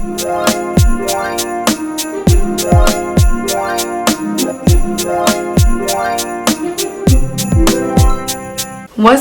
What's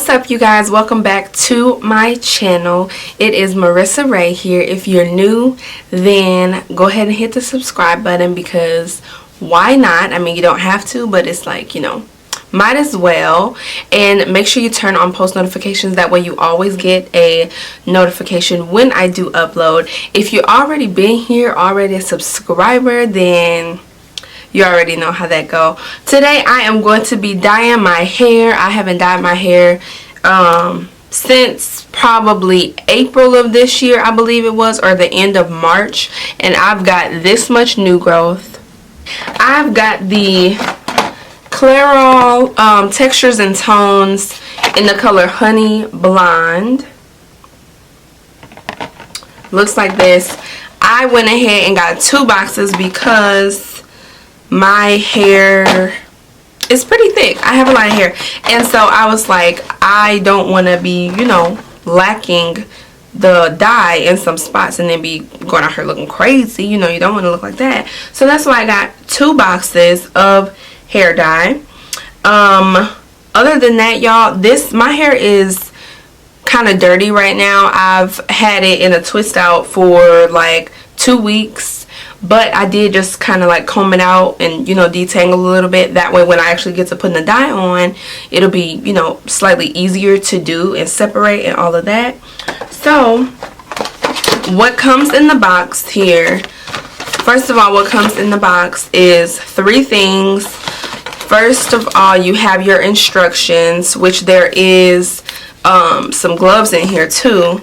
up, you guys? Welcome back to my channel. It is Marissa Ray here. If you're new, then go ahead and hit the subscribe button, because why not? I mean, you don't have to, but it's like, you know, might as well. And make sure you turn on post notifications. That way you always get a notification when I do upload. If you've already been here, already a subscriber, then you already know how that go. Today I am going to be dyeing my hair. I haven't dyed my hair since probably April of this year, I believe it was, or the end of March. And I've got this much new growth. I've got the Clairol Textures and Tones in the color Honey Blonde. Looks like this. I went ahead and got 2 boxes because my hair is pretty thick. I have a lot of hair, and so I was like, I don't want to be, you know, lacking the dye in some spots and then be going out here looking crazy. You know, you don't want to look like that. So that's why I got 2 boxes of hair dye. Other than that, y'all, my hair is kind of dirty right now. I've had it in a twist out for like 2 weeks. But I did just kind of like comb it out and, you know, detangle a little bit. That way when I actually get to putting the dye on, it'll be, you know, slightly easier to do and separate and all of that. So what comes in the box here, first of all, what comes in the box is 3 things. First of all, you have your instructions, which there is some gloves in here too.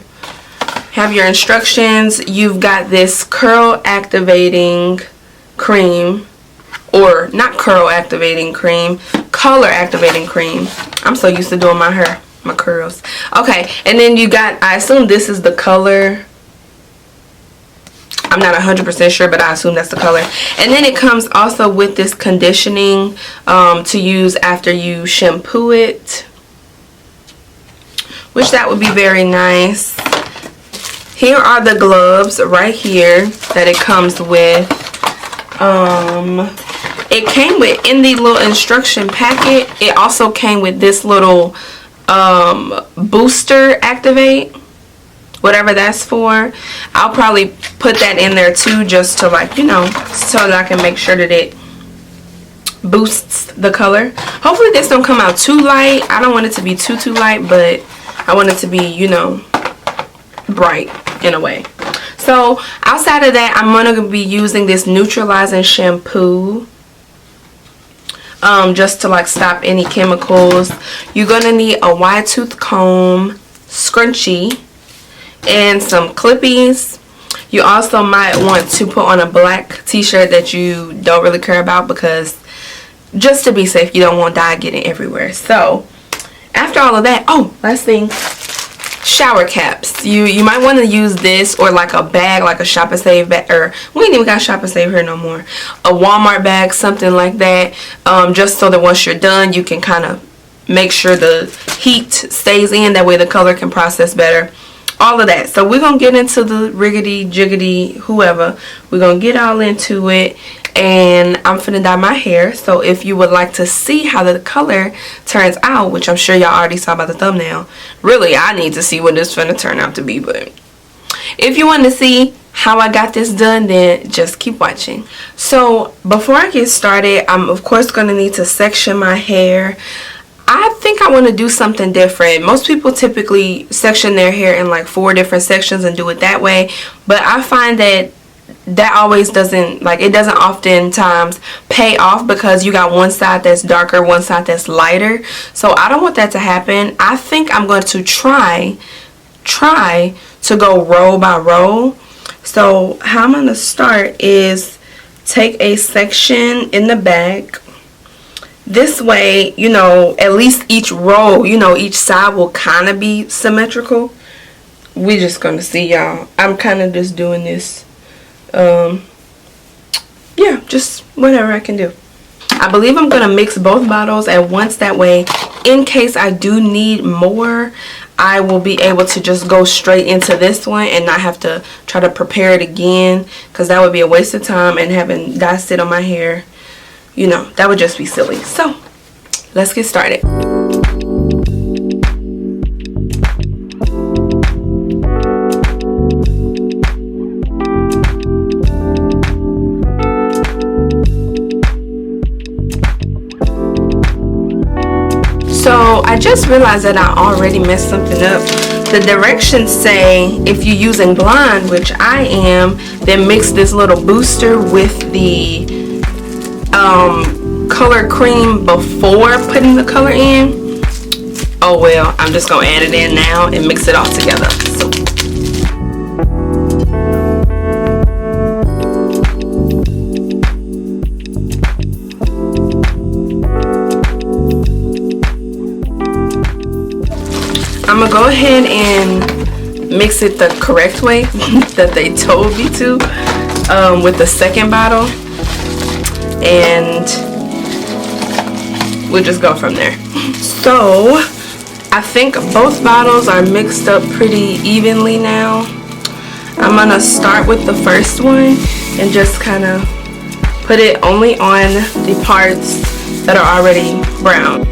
Have your instructions. You've got this curl activating cream, or not curl activating cream, color activating cream. I'm so used to doing my hair, my curls. Okay, and then you got, I assume this is the color. I'm not 100% sure, but I assume that's the color. And then it comes also with this conditioning to use after you shampoo it, which that would be very nice. Here are the gloves right here that it comes with. It came with, in the little instruction packet, it also came with this little booster activate, whatever that's for. I'll probably put that in there too, just to, like, you know, so that I can make sure that it boosts the color. Hopefully this don't come out too light. I don't want it to be too light, but I want it to be, you know, bright in a way. So outside of that, I'm going to be using this Neutralizing shampoo just to like stop any chemicals. You're going to need a wide tooth comb, scrunchie, and some clippies. You also might want to put on a black t-shirt that you don't really care about, because just to be safe, you don't want dye getting everywhere. So after all of that, oh, last thing, shower caps. You might want to use this, or like a bag, like a Shop and Save bag, or we ain't even got Shop and Save here no more, a Walmart bag, something like that, just so that once you're done, you can kind of make sure the heat stays in, that way the color can process better, all of that. So we're gonna get into the riggedy jiggedy whoever, we're gonna get all into it. And I'm finna dye my hair. So if you would like to see how the color turns out, which I'm sure y'all already saw by the thumbnail, really I need to see what this finna turn out to be, but if you want to see how I got this done, then just keep watching. So before I get started, I'm of course gonna need to section my hair. I think I want to do something different. Most people typically section their hair in like 4 different sections and do it that way, but I find that always doesn't, like, it doesn't oftentimes pay off, because you got one side that's darker, one side that's lighter. So I don't want that to happen. I think I'm going to try to go row by row. So how I'm going to start is take a section in the back. This way, you know, at least each row, you know, each side will kind of be symmetrical. We're just going to see, y'all. I'm kind of just doing this. Yeah, just whatever I can do. I believe I'm going to mix both bottles at once. That way, in case I do need more, I will be able to just go straight into this one and not have to try to prepare it again, because that would be a waste of time, and having dye sit on my hair, you know, that would just be silly. So let's get started. So I just realized that I already messed something up. The directions say if you're using blonde, which I am, then mix this little booster with the color cream before putting the color in. Oh well, I'm just gonna add it in now and mix it all together. So I'm gonna go ahead and mix it the correct way that they told me to, with the second bottle, and we'll just go from there. So I think both bottles are mixed up pretty evenly now. I'm gonna start with the first one and just kind of put it only on the parts that are already brown.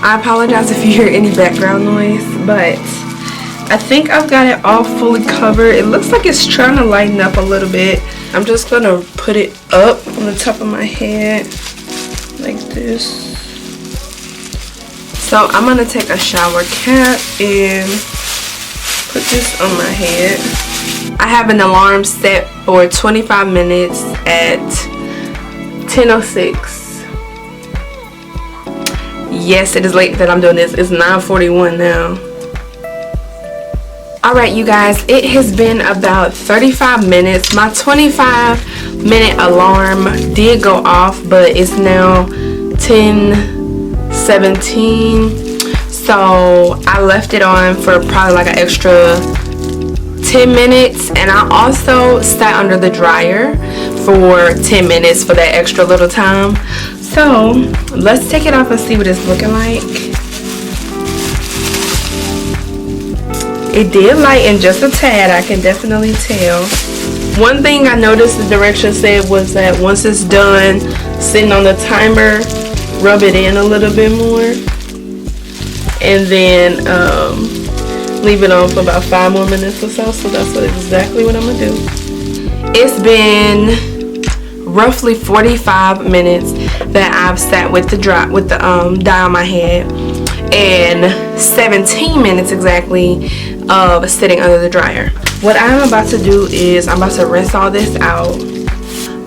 I apologize if you hear any background noise, but I think I've got it all fully covered. It looks like it's trying to lighten up a little bit. I'm just gonna put it up on the top of my head like this. So I'm gonna take a shower cap and put this on my head. I have an alarm set for 25 minutes at 10:06. Yes, it is late that I'm doing this. It's 9:41 now. Alright, you guys, it has been about 35 minutes. My 25-minute alarm did go off, but it's now 10:17. So I left it on for probably like an extra 10 minutes, and I also sat under the dryer for 10 minutes for that extra little time. So let's take it off and see what it's looking like. It did lighten just a tad, I can definitely tell. One thing I noticed the directions said was that once it's done sitting on the timer, rub it in a little bit more, and then leave it on for about 5 more minutes or so. So that's exactly what I'm gonna do. It's been roughly 45 minutes that I've sat with the dye on my head, and 17 minutes exactly of sitting under the dryer. What I'm about to do is I'm about to rinse all this out.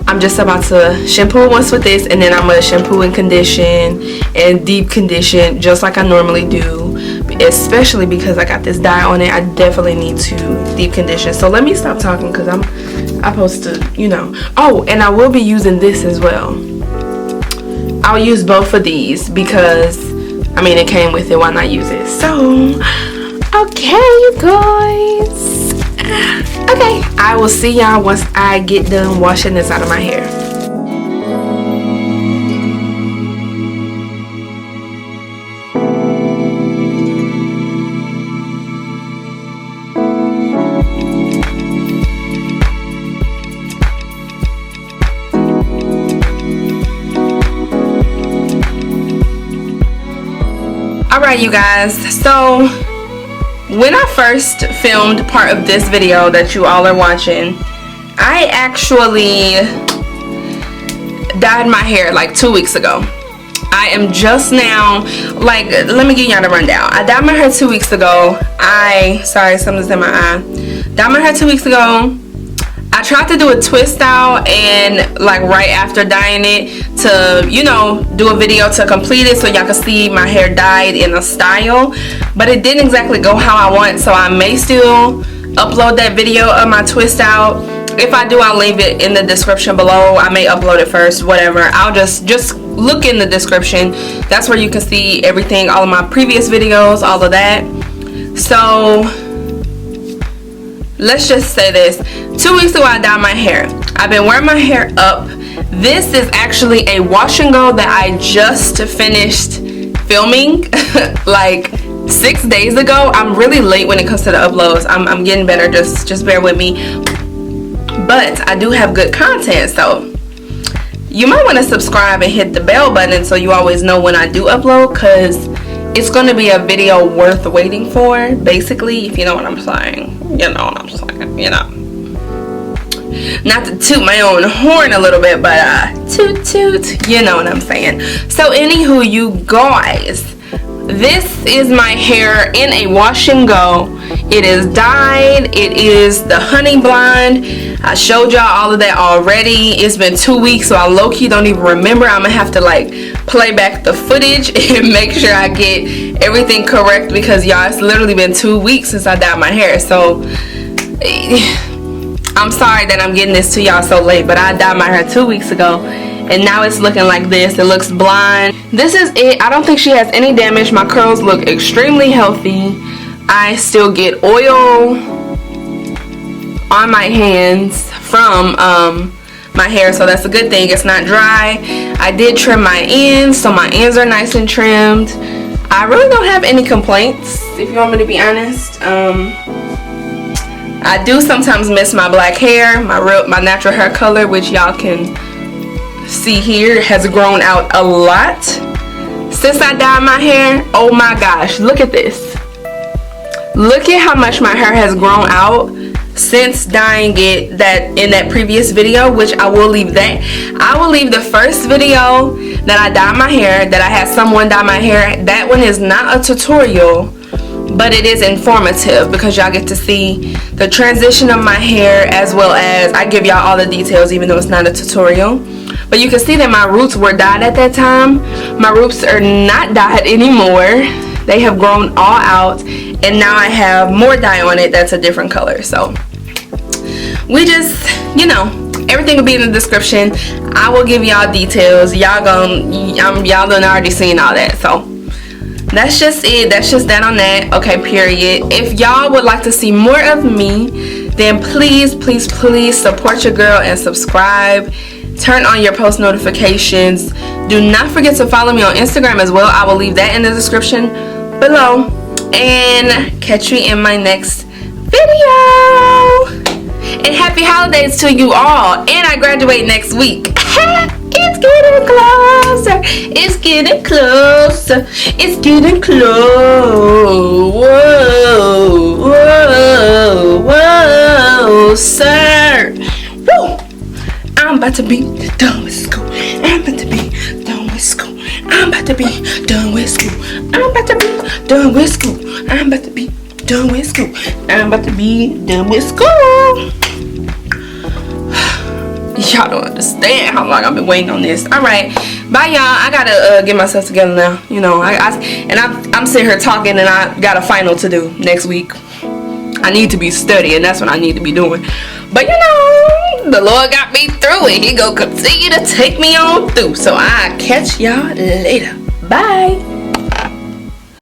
I'm just about to shampoo once with this, and then I'm going to shampoo and condition and deep condition just like I normally do, especially because I got this dye on it. I definitely need to deep condition. So let me stop talking because I'm supposed to, you know. Oh, and I will be using this as well. I'll use both of these because, I mean, it came with it. Why not use it? So, okay, you guys. Okay, I will see y'all once I get done washing this out of my hair. Alright, you guys, so when I first filmed part of this video that you all are watching, I actually dyed my hair like 2 weeks ago. I am just now, like, let me give y'all the rundown. I dyed my hair 2 weeks ago. Sorry, something's in my eye. Dyed my hair 2 weeks ago. I tried to do a twist out, and like right after dyeing it, to, you know, do a video to complete it so y'all can see my hair dyed in a style, but it didn't exactly go how I want. So I may still upload that video of my twist out. If I do, I'll leave it in the description below. I may upload it first, whatever. I'll just look in the description. That's where you can see everything, all of my previous videos, all of that. So let's just say this. 2 weeks ago I dyed my hair. I've been wearing my hair up. This is actually a wash and go that I just finished filming like 6 days ago. I'm really late when it comes to the uploads. I'm getting better, just bear with me. But I do have good content, so you might want to subscribe and hit the bell button so you always know when I do upload, because it's going to be a video worth waiting for, basically, if you know what I'm saying. You know what I'm saying, you know. Not to toot my own horn a little bit, but toot toot, you know what I'm saying. So anywho, you guys, this is my hair in a wash and go. It is dyed. It is the honey blonde. I showed y'all all of that already. It's been 2 weeks, so I low-key don't even remember. I'm gonna have to like play back the footage and make sure I get everything correct, because y'all, it's literally been 2 weeks since I dyed my hair. So I'm sorry that I'm getting this to y'all so late, but I dyed my hair 2 weeks ago, and now it's looking like this. It looks blonde. This is it. I don't think she has any damage. My curls look extremely healthy. I still get oil on my hands from my hair, so that's a good thing. It's not dry. I did trim my ends, so my ends are nice and trimmed. I really don't have any complaints, if you want me to be honest. I do sometimes miss my black hair, my natural hair color, which y'all can see here has grown out a lot. since I dyed my hair, oh my gosh, look at this. Look at how much my hair has grown out since dyeing it in that previous video, which I will leave that. I will leave the first video that I dyed my hair, that I had someone dye my hair. That one is not a tutorial, but it is informative because y'all get to see the transition of my hair, as well as I give y'all all the details even though it's not a tutorial. But you can see that my roots were dyed at that time. My roots are not dyed anymore. They have grown all out, and now I have more dye on it that's a different color. So we just, you know, everything will be in the description. I will give y'all details. Y'all done already seen all that. So that's just it. That's just that on that. Okay, period. If y'all would like to see more of me, then please support your girl and subscribe. Turn on your post notifications. Do not forget to follow me on Instagram as well. I will leave that in the description below. And catch you in my next video. And happy holidays to you all. And I graduate next week. It's getting closer. It's getting closer. It's getting close. Whoa, sir. Woo. I'm about to be done with school. I'm about to be done with school. I'm about to be done with school. I'm about to be done with school. I'm about to be done with school. I'm about to be done with school. Y'all don't understand how long I've been waiting on this. Alright, bye y'all. I gotta get myself together now. You know, I'm sitting here talking, and I got a final to do next week. I need to be studying. That's what I need to be doing. But you know, the Lord got me through it. He gonna continue to take me on through. So I'll catch y'all later. Bye.